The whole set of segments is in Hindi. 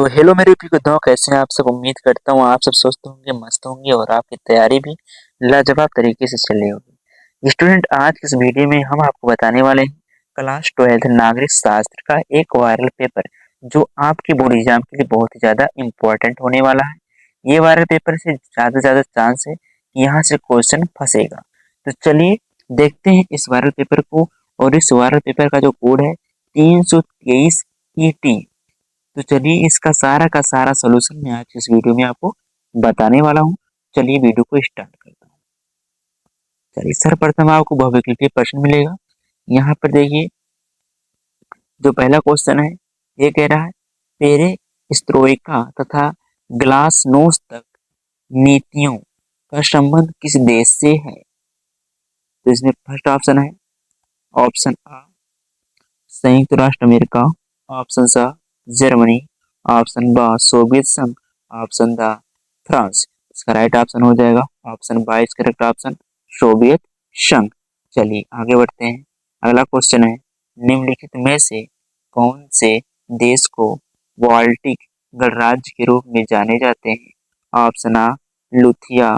हेलो मेरे प्रिय कैसे हैं आप सब। उम्मीद करता हूँ आप सब स्वस्थ होंगे, मस्त होंगे और आपकी तैयारी भी लाजवाब तरीके से चल रही होगी। स्टूडेंट, आज के इस वीडियो में हम आपको बताने वाले हैं क्लास 12 नागरिक शास्त्र का एक वायरल पेपर जो आपके बोर्ड एग्जाम के लिए बहुत ही ज़्यादा इम्पोर्टेंट होने वाला है। ये वायरल पेपर से ज़्यादा चांस है कि यहाँ से क्वेश्चन फंसेगा। तो चलिए देखते हैं इस वायरल पेपर को। और इस वायरल पेपर का जो कोड है 323 ET। तो चलिए इसका सारा का सारा सॉल्यूशन मैं आज इस वीडियो में आपको बताने वाला हूँ। चलिए वीडियो को स्टार्ट करता हूँ। चलिए सर्वप्रथम आपको बहुविकल्पीय प्रश्न मिलेगा। यहाँ पर देखिए जो पहला क्वेश्चन है ये कह रहा है पेरेस्ट्रोइका तथा ग्लासनोस्ट तक नीतियों का संबंध किस देश से है। तो इसमें फर्स्ट ऑप्शन है ऑप्शन आ संयुक्त राष्ट्र अमेरिका, ऑप्शन सा जर्मनी, ऑप्शन बा सोवियत संघ, ऑप्शन दा फ्रांस। इसका राइट ऑप्शन हो जाएगा ऑप्शन बा इज करेक्ट ऑप्शन सोवियत संघ। चलिए आगे बढ़ते हैं। अगला क्वेश्चन है निम्नलिखित में से कौन से देश को बाल्टिक गणराज्य के रूप में जाने जाते हैं। ऑप्शन आ लुथिया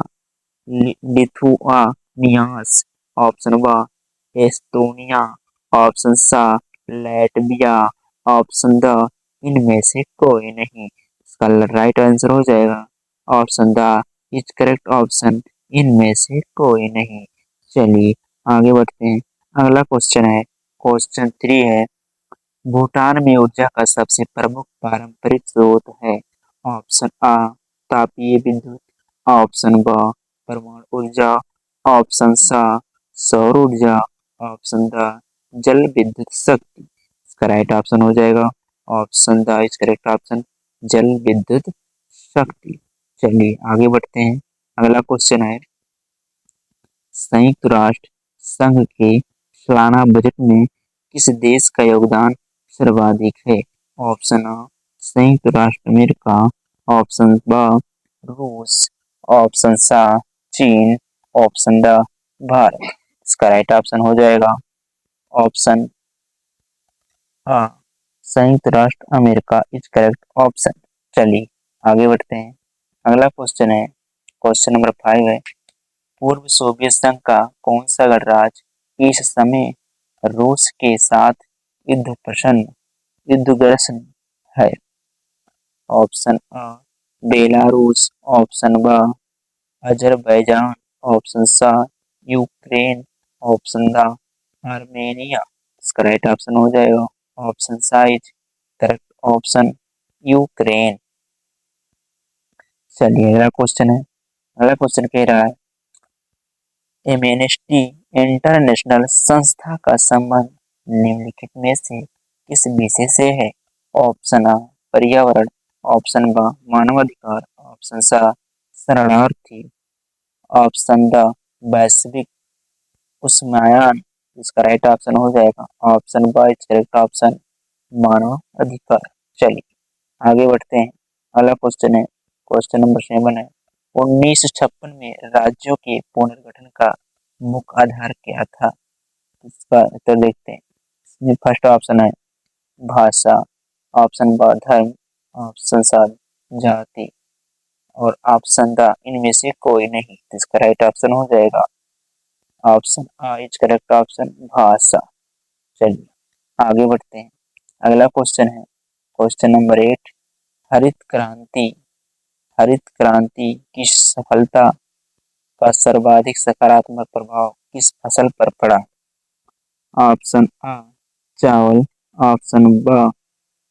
लिथुआनियास, ऑप्शन बा एस्टोनिया, ऑप्शन सा लैटविया, ऑप्शन द इनमें से कोई नहीं। इसका राइट आंसर हो जाएगा ऑप्शन द इज करेक्ट ऑप्शन इनमें से कोई नहीं। चलिए आगे बढ़ते हैं। अगला क्वेश्चन है क्वेश्चन 3 है भूटान में ऊर्जा का सबसे प्रमुख पारंपरिक स्रोत है। ऑप्शन आ तापीय विद्युत, ऑप्शन ब परमाणु ऊर्जा, ऑप्शन सा सौर ऊर्जा, ऑप्शन द जल विद्युत शक्ति। इसका राइट ऑप्शन हो जाएगा ऑप्शन द इज करेक्ट ऑप्शन जल विद्युत शक्ति। चलिए आगे बढ़ते हैं। अगला क्वेश्चन है संयुक्त राष्ट्र संघ के सालाना बजट में किस देश का योगदान सर्वाधिक है। ऑप्शन आ संयुक्त राष्ट्र अमेरिका, ऑप्शन ब रूस, ऑप्शन सा चीन, ऑप्शन द भारत। इसका राइट ऑप्शन हो जाएगा ऑप्शन आ संयुक्त राष्ट्र अमेरिका इज करेक्ट ऑप्शन। चलिए आगे बढ़ते हैं। अगला क्वेश्चन है क्वेश्चन नंबर 5 है पूर्व सोवियत संघ का कौन सा गणराज्य इस समय रूस के साथ युद्ध प्रसन्न युद्धग्रस्त है। ऑप्शन आ बेलारूस, ऑप्शन ब अजरबैजान, ऑप्शन सा यूक्रेन, ऑप्शन द आर्मेनिया। इसका राइट ऑप्शन हो जाएगा ऑप्शन सा इज करेक्ट ऑप्शन यूक्रेन। चलिए अगला क्वेश्चन है। अगला क्वेश्चन कह रहा है एमनेस्टी इंटरनेशनल संस्था का संबंध निम्नलिखित में से किस विषय से है। ऑप्शन आ पर्यावरण, ऑप्शन ब मानवाधिकार, ऑप्शन सा शरणार्थी, ऑप्शन द वैश्विक उष्मायन। इसका राइट ऑप्शन हो जाएगा ऑप्शन ब इज करेक्ट ऑप्शन मानव अधिकार। चलिए आगे बढ़ते हैं। अगला क्वेश्चन है क्वेश्चन नंबर 7 है 1956 में राज्यों के पुनर्गठन का मुख्य आधार क्या था। इसका उत्तर देखते हैं। इसमें फर्स्ट ऑप्शन है भाषा, ऑप्शन ब धर्म, ऑप्शन सा जाति और ऑप्शन द इनमें से कोई नहीं। इसका राइट ऑप्शन हो जाएगा option uh is correct option भाषा। चलिए आगे बढ़ते हैं। अगला क्वेश्चन है क्वेश्चन नंबर 8 हरित क्रांति हरित क्रांति की सफलता का सर्वाधिक सकारात्मक प्रभाव किस फसल पर पड़ा। ऑप्शन आ चावल, ऑप्शन ब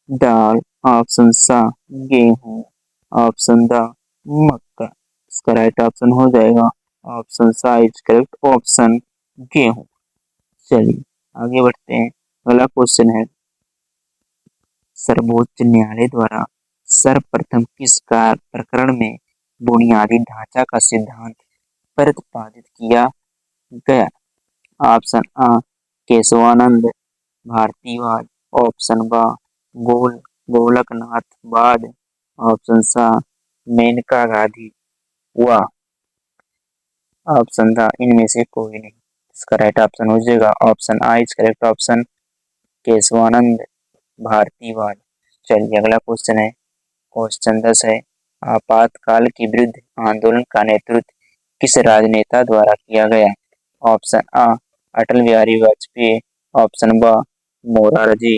दाल, ऑप्शन सा गेहूं, ऑप्शन द मक्का। इसका राइट ऑप्शन हो जाएगा ऑप्शन सा इज करेक्ट ऑप्शन गेहूं। चलिए आगे बढ़ते हैं। अगला क्वेश्चन है सर्वोच्च न्यायालय द्वारा सर्वप्रथम किस प्रकरण में बुनियादी ढांचा का सिद्धांत प्रतिपादित किया गया। ऑप्शन आ केशवानंद भारतीयवाद, ऑप्शन ब गोलकनाथवाद, ऑप्शन सा मेनका गांधी व ऑप्शन द इनमें से कोई नहीं। इसका राइट ऑप्शन हो जाएगा option uh is correct option Keshavananda भारतीयवाद। चलिए अगला क्वेश्चन है क्वेश्चन 10 है, आपातकाल के विरुद्ध आंदोलन का नेतृत्व किस राजनेता द्वारा किया गया? ऑप्शन आ अटल बिहारी वाजपेयी, ऑप्शन ब मोरारजी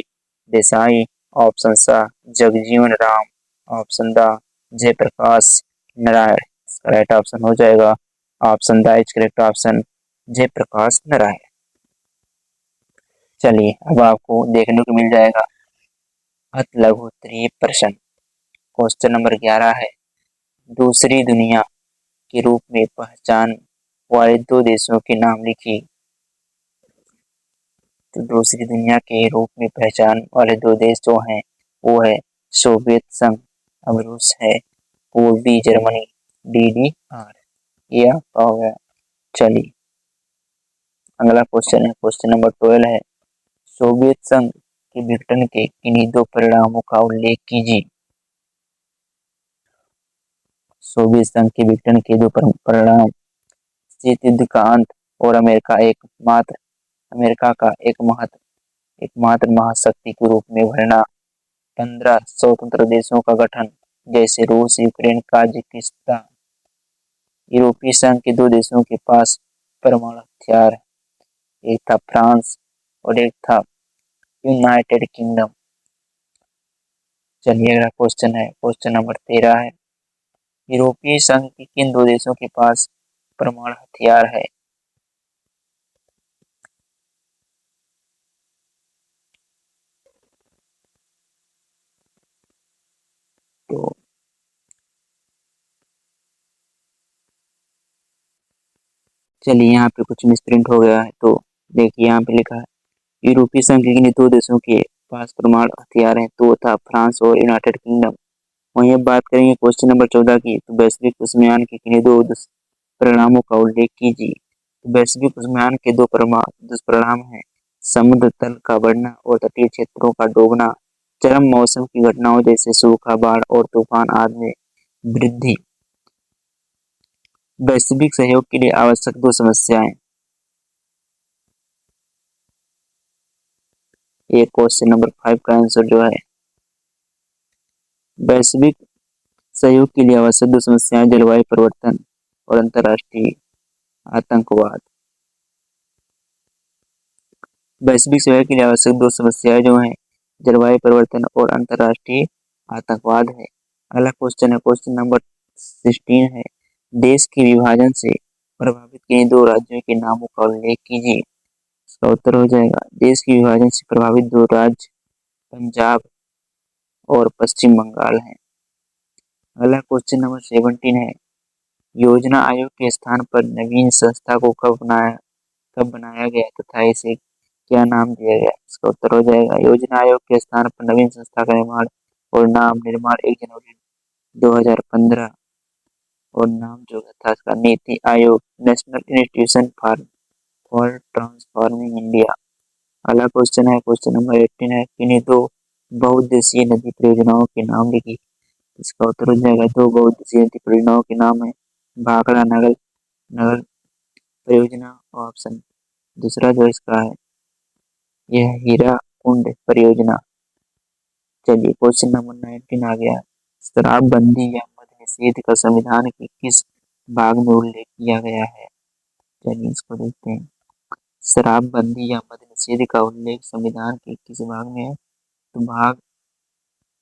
देसाई, ऑप्शन स जगजीवन राम, ऑप्शन द जयप्रकाश नारायण। करेक्ट ऑप्शन हो जाएगा ऑप्शन द is correct option Jayaprakash Narayan. चलिए अब आपको देखने को मिल जाएगा अति लघु उत्तरीय प्रश्न। क्वेश्चन नंबर 11 है, दूसरी दुनिया के रूप में पहचान वाले दो देशों के नाम लिखिए। तो दूसरी दुनिया के रूप में पहचान वाले दो देश जो हैं वो है सोवियत संघ, अब रूस है, पूर्वी जर्मनी DDR। ये आपका हो गया। चलिए अगला क्वेश्चन है, क्वेश्चन नंबर 12 है, सोवियत संघ के विघटन के किन्हीं दो परिणामों का उल्लेख कीजिए। सोवियत संघ के विघटन के दो परिणाम, शीत युद्ध का अंत और अमेरिका का एकमात्र महाशक्ति के रूप में उभरना, 15 स्वतंत्र देशों का गठन जैसे रूस, यूक्रेन, ताजिकिस्तान। यूरोपीय संघ के दो देशों के पास परमाणु हथियार, एक था फ्रांस और एक था यूनाइटेड किंगडम। चलिए अगला क्वेश्चन है, क्वेश्चन नंबर 13 है, यूरोपीय संघ के किन दो देशों के पास परमाणु हथियार है? तो चलिए यहाँ पे कुछ मिसप्रिंट हो गया है, तो देखिए यहाँ पे लिखा है यूरोपीय संघ के किन दो देशों के पास परमाणु हथियार है, तो था फ्रांस और यूनाइटेड किंगडम। वहीं अब बात करेंगे क्वेश्चन नंबर 14 की, तो वैश्विक उष्मायन के किन्हीं दो दुष्परिणामों का उल्लेख कीजिए। तो वैश्विक उष्मायन के दो दुष्परिणाम हैं, समुद्र तल का बढ़ना और तटीय क्षेत्रों का डूबना, चरम मौसम की घटनाओं जैसे सूखा, बाढ़ और तूफान आदि में वृद्धि। वैश्विक सहयोग के लिए आवश्यक दो समस्याएं। ये क्वेश्चन नंबर 5 का आंसर जो है, वैश्विक सहयोग के लिए आवश्यक दो समस्याएं जलवायु परिवर्तन और अंतर्राष्ट्रीय आतंकवाद। वैश्विक सहयोग के लिए आवश्यक दो समस्याएं जो हैं जलवायु परिवर्तन और अंतर्राष्ट्रीय आतंकवाद है। अगला क्वेश्चन है, क्वेश्चन नंबर 16 है, देश के विभाजन से प्रभावित किन दो राज्यों के नामों का उल्लेख कीजिए। इसका उत्तर हो जाएगा देश के विभाजन से प्रभावित दो राज्य पंजाब और पश्चिम बंगाल हैं। अगला क्वेश्चन नंबर 17 है, योजना आयोग के स्थान पर नवीन संस्था को कब बनाया गया तथा इसे क्या नाम दिया गया? इसका उत्तर हो जाएगा योजना आयोग के स्थान पर नवीन संस्था का निर्माण और नाम निर्माण 1 जनवरी 2015 और नाम जो था इसका NITI Aayog, national institution for transforming India. अगला क्वेश्चन है, क्वेश्चन नंबर 18 है, किन्हीं दो बहुउद्देशीय नदी परियोजनाओं के नाम लिखिए। इसका उत्तर हो जाएगा दो बहुउद्देशीय नदी परियोजनाओं के नाम है भाखड़ा नगर नगर परियोजना, ऑप्शन दूसरा जो इसका है यह हीरा कुंड परियोजना। चलिए क्वेश्चन नंबर 19 आ गया, शराबबंदी या मद निषेध का संविधान के किस भाग में उल्लेख किया गया है? चलिए इसको देखते हैं, शराबबंदी या मद निषेध का उल्लेख संविधान के किस भाग में है? तो भाग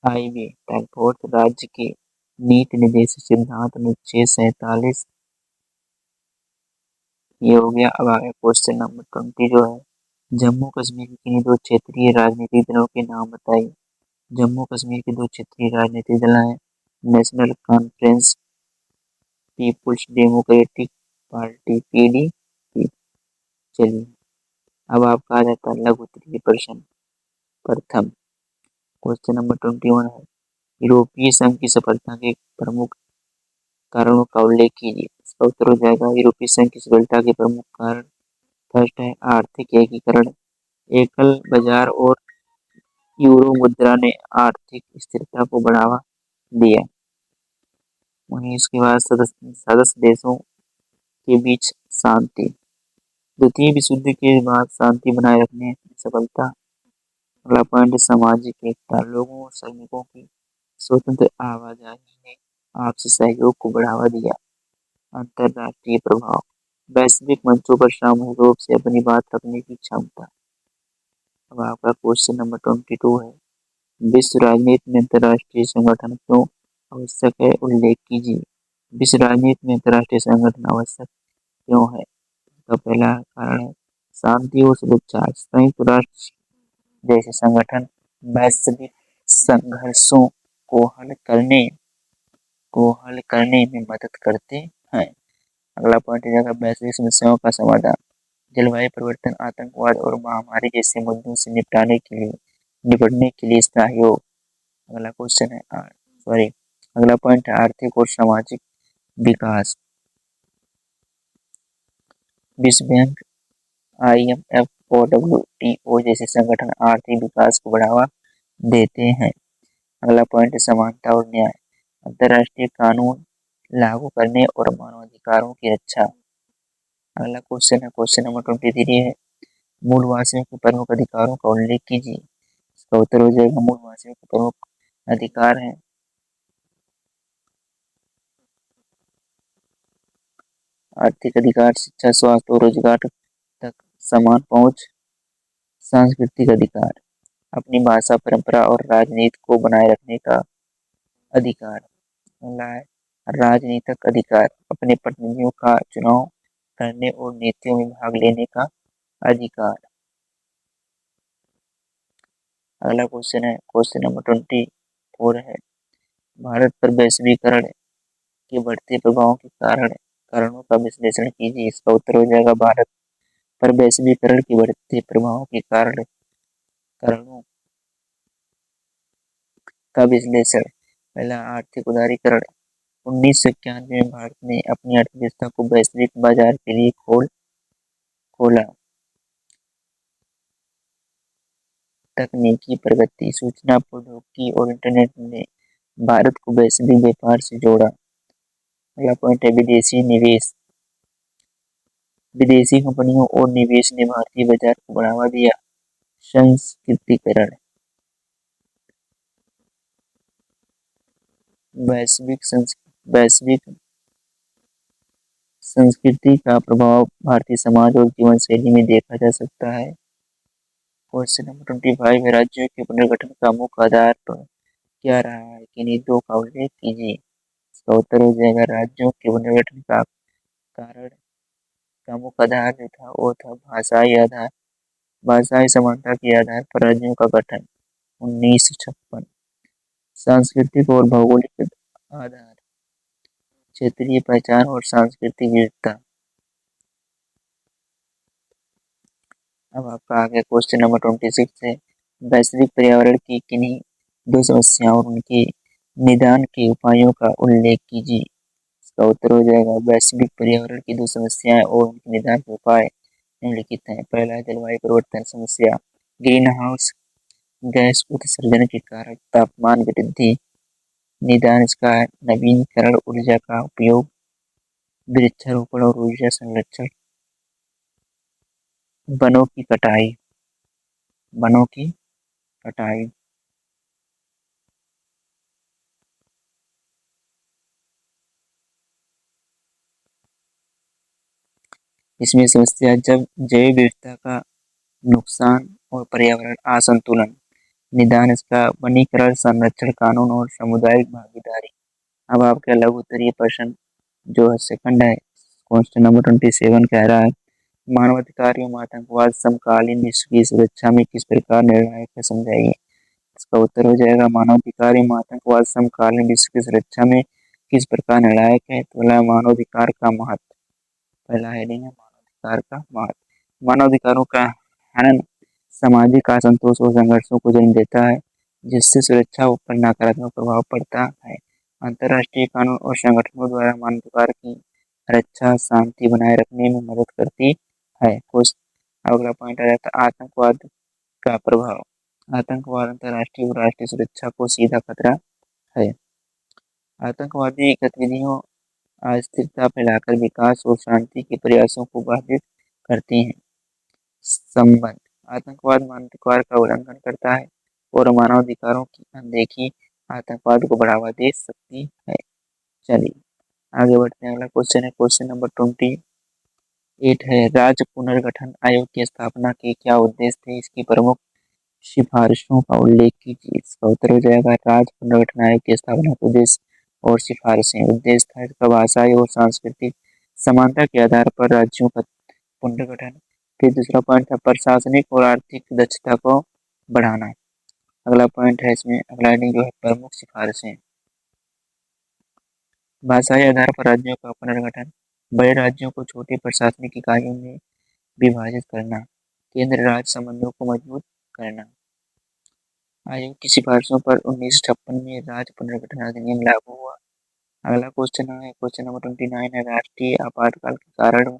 हाईवे टैक्स राज्य के नीति निर्देशक सिद्धांत अनुच्छेद 47 ये हो गया। अब आगे क्वेश्चन नंबर 20 जो है, जम्मू कश्मीर के किन्हीं दो क्षेत्रीय राजनीतिक दलों के नाम बताइए। जम्मू कश्मीर के दो क्षेत्रीय राजनीतिक दल हैं नेशनल कॉन्फ्रेंस, पीपुल्स डेमोक्रेटिक पार्टी PDP। चलिए अब आपका आ जाता है लघु उत्तरीय प्रश्न प्रथम। क्वेश्चन नंबर 21 है, यूरोपीय संघ की सफलता के प्रमुख कारणों का उल्लेख कीजिए। इसका उत्तर हो जाएगा यूरोपीय संघ की सफलता के प्रमुख कारण, फर्स्ट है आर्थिक एकीकरण, एकल बाजार और यूरो मुद्रा ने आर्थिक स्थिरता को बढ़ावा दिया। वहीं इसके बाद सदस्य देशों के बीच शांति, द्वितीय विश्व युद्ध के बाद शांति बनाए रखने में सफलता। अगला पॉइंट सामाजिक एकता, लोगों और सैनिकों की स्वतंत्र आवाजाही ने आपसी सहयोग को बढ़ावा दिया। अंतरराष्ट्रीय प्रभाव, वैश्विक मंचों पर सामूहिक रूप से अपनी बात रखने की क्षमता। अब आपका क्वेश्चन नंबर 22 है, विश्व राजनीति में अंतर्राष्ट्रीय संगठन क्यों आवश्यक है, उल्लेख कीजिए। विश्व राजनीति में अंतर्राष्ट्रीय संगठन आवश्यक क्यों है? तो पहला कारण है शांति और सुरक्षा। संयुक्त राष्ट्र जैसे संगठन वैश्विक संघर्षों को हल करने में मदद करते हैं। अगला पॉइंट है वैश्विक समस्याओं का समाधान। जलवायु परिवर्तन, आतंकवाद और महामारी जैसे मुद्दों से निपटने के लिए सहयोग। अगला क्वेश्चन है अगला पॉइंट है आर्थिक और सामाजिक विकास। विश्व बैंक, IMF और WTO जैसे संगठन आर्थिक विकास को बढ़ावा देते हैं। अगला पॉइंट है समानता और न्याय। अंतर्राष्ट्रीय कानून लागू करने और मानवाधिकारों की रक्षा। अगला क्वेश्चन है क्वेश्चन नंबर 23 है, मूलवासियों के प्रमुख अधिकारों का उल्लेख कीजिए। इसका उत्तर हो जाएगा मूलवासियों के प्रमुख अधिकार है आर्थिक अधिकार, शिक्षा, स्वास्थ्य और रोजगार तक समान पहुंच, सांस्कृतिक अधिकार, अपनी भाषा, परंपरा और राजनीति को बनाए रखने का अधिकार। अगला है राजनीतिक अधिकार, अपने प्रतिनिधियों का चुनाव करने और नीतियों में भाग लेने का अधिकार। अगला क्वेश्चन है क्वेश्चन नंबर 24 है, भारत पर वैश्वीकरण के बढ़ते प्रभाव के कारणों का विश्लेषण कीजिए। इसका उत्तर हो जाएगा भारत पर वैश्वीकरण के बढ़ते प्रभाव के कारणों का विश्लेषण। पहला आर्थिक उदारीकरण। 1991 में भारत ने अपनी अर्थव्यवस्था को वैश्विक बाजार के लिए खोला। तकनीकी प्रगति, सूचना प्रौद्योगिकी और इंटरनेट ने भारत को वैश्विक व्यापार से जोड़ा। अगला पॉइंट है विदेशी निवेश। विदेशी कंपनियों और निवेश ने भारतीय बाजार को बढ़ावा दिया। संस्कृतिकरण, वैश्विक संस्कृति का प्रभाव भारतीय समाज और जीवन शैली में देखा जा सकता है। क्वेश्चन नंबर 25 है, राज्यों के पुनर्गठन का मुख्य आधार पर क्या रहा है, किन्हीं दो का उल्लेख कीजिए। इसका उत्तर हो जाएगा राज्यों के पुनर्गठन का कारण का मुख्य आधार जो था वो था भाषाई समानता के आधार पर राज्यों का गठन 1956। सांस्कृतिक और भौगोलिक आधार, क्षेत्रीय पहचान और सांस्कृतिक विविधता। अब आपका आगे क्वेश्चन नंबर 26 है, वैश्विक पर्यावरण की किन्हीं दो समस्याओं और उनके निदान के उपायों का उल्लेख कीजिए। इसका उत्तर हो जाएगा वैश्विक पर्यावरण की दो समस्याएं और उनके निदान के उपाय निम्नलिखित हैं। पहला है जलवायु परिवर्तन समस्या। ग्रीन हाउस गैस उत्सर्जन के कारण तापमान वृद्धि। निदान इसका है नवीकरण ऊर्जा का उपयोग, वृक्षारोपण और ऊर्जा संरक्षण, वनों की कटाई। वनों की कटाई। इसमें समस्या जब जैव विविधता का नुकसान और पर्यावरण असंतुलन। निदान इसका वनीकरण, संरक्षण कानून और सामुदायिक भागीदारी। अब आपका लघु उत्तरीय प्रश्न जो है सेकंड है क्वेश्चन नंबर 27 कह रहा है, मानवाधिकार एवं आतंकवाद समकालीन विश्व की सुरक्षा में किस प्रकार निर्णायक है, समझाइए। इसका उत्तर हो जाएगा मानवाधिकार एवं आतंकवाद समकालीन विश्व की सुरक्षा में किस प्रकार निर्णायक है। तो मानवाधिकार का महत्व, पहला हेडिंग है मानवाधिकार का महत्व। मानवाधिकारों का हनन सामाजिक असंतोष और संघर्षों को जन्म देता है, जिससे सुरक्षा पर नकारात्मक प्रभाव पड़ता है। अंतर्राष्ट्रीय कानून और संगठनों द्वारा मानवाधिकार की रक्षा शांति बनाए रखने में मदद करती है। कुछ अगला पॉइंट आ जाता है आतंकवाद का प्रभाव। आतंकवाद अंतर्राष्ट्रीय और राष्ट्रीय सुरक्षा को सीधा खतरा है। आतंकवादी गतिविधियों अस्थिरता फैलाकर विकास और शांति के प्रयासों को बाधित करती हैं। संबंध, आतंकवाद मानवाधिकार का उल्लंघन करता है और मानवाधिकारों की अनदेखी आतंकवाद को बढ़ावा दे सकती है। चलिए आगे बढ़ते हैं। अगला क्वेश्चन है क्वेश्चन नंबर 28 है, राज्य पुनर्गठन आयोग की स्थापना के क्या उद्देश्य थे, इसकी प्रमुख सिफारिशों का उल्लेख कीजिए। इसका उत्तर हो जाएगा राज्य पुनर्गठन आयोग की स्थापना का उद्देश्य और सिफारिशें। उद्देश्य था इसका भाषाई और सांस्कृतिक समानता के आधार पर राज्यों का पुनर्गठन। फिर दूसरा पॉइंट था प्रशासनिक और आर्थिक दक्षता को बढ़ाना। अगला पॉइंट है इसमें, अगला हेडिंग जो है प्रमुख सिफारिशें। भाषाई आधार पर राज्यों का पुनर्गठन, बड़े राज्यों को छोटे प्रशासनिक इकाइयों में विभाजित करना, केंद्र राज्य संबंधों को मजबूत करना। आयोग की सिफारिशों पर 1956 में राज्य पुनर्गठन अधिनियम लागू हुआ। अगला क्वेश्चन है क्वेश्चन नंबर 29 है, राष्ट्रीय आपातकाल के कारणों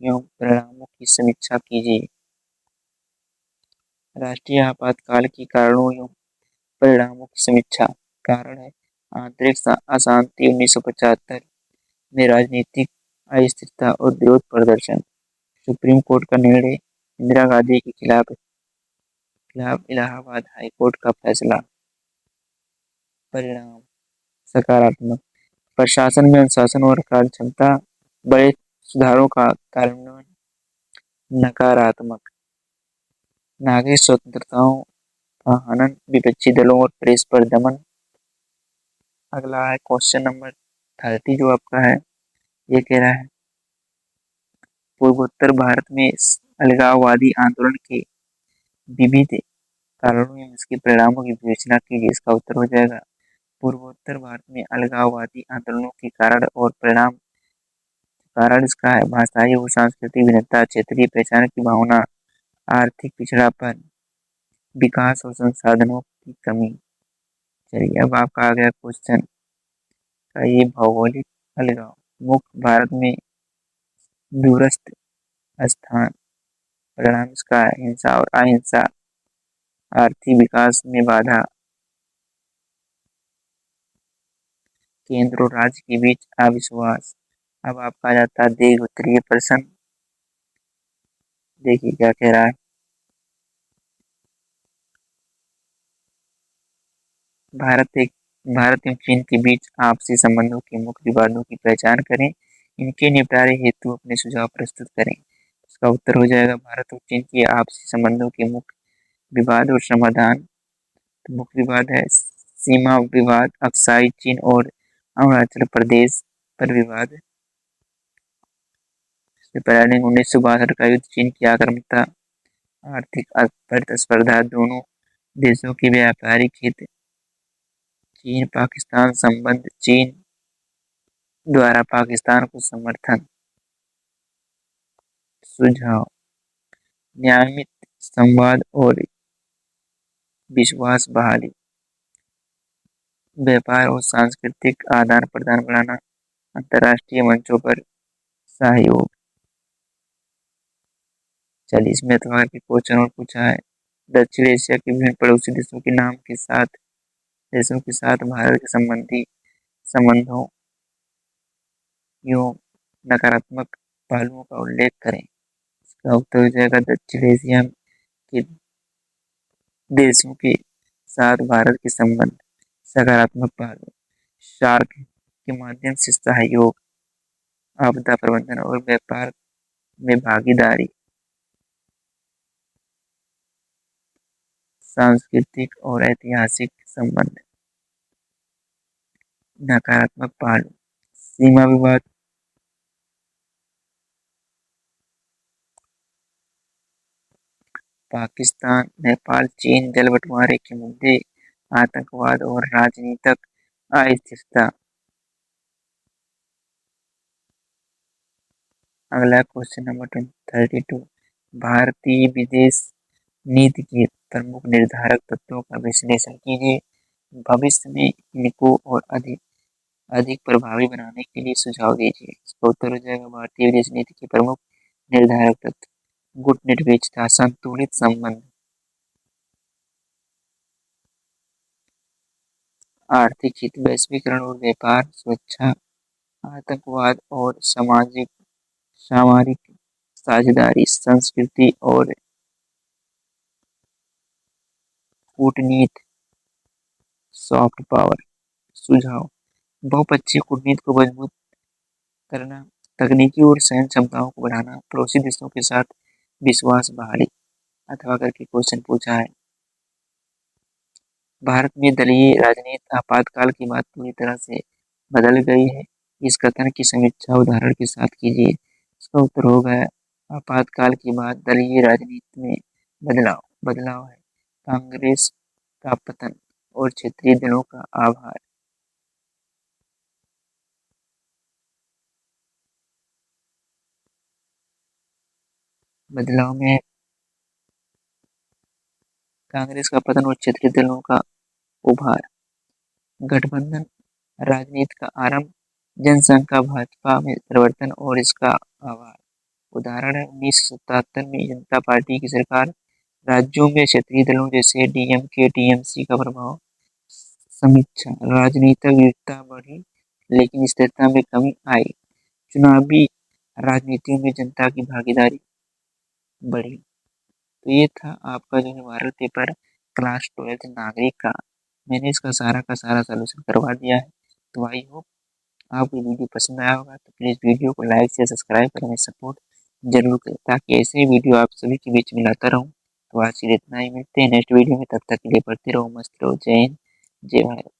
एवं परिणामों की समीक्षा कीजिए। राष्ट्रीय आपातकाल के कारणों एवं परिणामों की समीक्षा। कारण है आंतरिक अशांति 1975 में, राजनीतिक अस्थिरता और विरोध प्रदर्शन, सुप्रीम कोर्ट का निर्णय, इंदिरा गांधी के खिलाफ इलाहाबाद हाई कोर्ट का फैसला। परिणाम सकारात्मक, प्रशासन में अनुशासन और कार्यक्षमता, बड़े सुधारों का कार्यान्वयन। नकारात्मक, नागरिक स्वतंत्रताओं का हनन, विपक्षी दलों और प्रेस पर दमन। अगला है क्वेश्चन नंबर 30 जो आपका है, ये कह रहा है पूर्वोत्तर भारत में अलगाववादी आंदोलन के विविध कारणों एवं इसके परिणामों की विवेचना कीजिए। इसका उत्तर हो जाएगा पूर्वोत्तर भारत में अलगाववादी आंदोलनों के कारण और परिणाम। कारण इसका है भाषाई और सांस्कृतिक भिन्नता, क्षेत्रीय पहचान की भावना, आर्थिक पिछड़ापन, विकास और संसाधनों की कमी। चलिए अब आपका आ गया क्वेश्चन का ये भौगोलिक अलगाव। मुख्य भारत में दूरस्थ स्थान, परिणाम इसका है हिंसा और अहिंसा, आर्थिक विकास में बाधा, केंद्र और राज्य के बीच अविश्वास। अब आपका आ जाता है दीर्घ उत्तरीय प्रश्न। देखिए क्या कह रहा है, भारत एवं चीन के बीच आपसी संबंधों के मुख्य विवादों की पहचान करें, इनके निपटारे हेतु अपने सुझाव प्रस्तुत करें। इसका उत्तर हो जाएगा भारत और चीन के आपसी संबंधों के मुख्य विवाद और समाधान। तो मुख्य विवाद है सीमा विवाद, अक्साई चीन और अरुणाचल प्रदेश पर विवाद। पहले 1962 का युद्ध, चीन की आक्रामकता, आर्थिक प्रतिस्पर्धा, दोनों देशों के व्यापारिक हित, चीन पाकिस्तान संबंध, चीन द्वारा पाकिस्तान को समर्थन। सुझाव, नियमित संवाद और विश्वास बहाली, व्यापार और सांस्कृतिक आदान प्रदान बढ़ाना, अंतर्राष्ट्रीय मंचों पर सहयोग। चलिए इसमें अतवार के क्वेश्चन और पूछा है, दक्षिण एशिया के विभिन्न पड़ोसी देशों के साथ भारत के संबंधों एवं नकारात्मक पहलुओं का उल्लेख करें। इसका उत्तर हो जाएगा दक्षिण एशिया के देशों के साथ भारत के संबंध, सकारात्मक पहलू, सार्क के माध्यम से सहयोग, आपदा प्रबंधन और व्यापार में भागीदारी, सांस्कृतिक और ऐतिहासिक संबंध। नकारात्मक पहलू, सीमा विवाद, पाकिस्तान नेपाल चीन जल बंटवारे के मुद्दे, आतंकवाद और राजनीतिक अस्थिरता। अगला क्वेश्चन नंबर 32, भारतीय विदेश नीति के प्रमुख निर्धारक तत्वों का विश्लेषण कीजिए। भविष्य में इनको और अधिक अधिक प्रभावी बनाने के लिए सुझाव दीजिए। इसका उत्तर हो जाएगा भारतीय विदेश नीति के प्रमुख निर्धारक तत्व, गुटनिरपेक्षता, संतुलित संबंध, आर्थिक हित, वैश्वीकरण और व्यापार, सुरक्षा, आतंकवाद और सामरिक साझेदारी, संस्कृति और कूटनीति, सॉफ्ट पावर। सुझाव: बहुपक्षीय कूटनीति को मजबूत करना, तकनीकी और सहन क्षमताओं को बढ़ाना, पड़ोसी देशों के साथ विश्वास बहाली। अथवा करके क्वेश्चन पूछा है। भारत में दलीय राजनीति आपातकाल की बात पूरी तरह से बदल गई है। इस कथन की समीक्षा उदाहरण के साथ कीजिए। इसका उत्तर होगा आपातकाल के बाद दलीय राजनीति में बदलाव। बदलाव है कांग्रेस का पतन और क्षेत्रीय दलों का आभार। बदलाव में कांग्रेस का पतन और क्षेत्रीय दलों का उभार। गठबंधन राजनीति का आरंभ, जनसंघ का भाजपा में परिवर्तन और इसका आभार। उदाहरण है 1977 में जनता पार्टी की सरकार, राज्यों में क्षेत्रीय दलों जैसे डीएमके टीएमसी का प्रभाव। समीक्षा: राजनीतिक विविधता बढ़ी लेकिन स्थिरता में कमी आई। चुनावी राजनीतियों में जनता की भागीदारी बढ़ी। तो ये था आपका जो है भारत पेपर क्लास 12th नागरिक का। मैंने इसका सारा का सारा सॉल्यूशन करवा दिया है। तो आई होप आपको वीडियो पसंद आया होगा। तो प्लीज़ वीडियो को लाइक से सब्सक्राइब करें, सपोर्ट जरूर करें ताकि ऐसे ही वीडियो आप सभी के बीच में लाता रहूं। तो आज के लिए इतना ही, मिलते हैं नेक्स्ट वीडियो में। तब तक के लिए पढ़ते रहो, मस्त रहो। जय हिंद, जय भारत।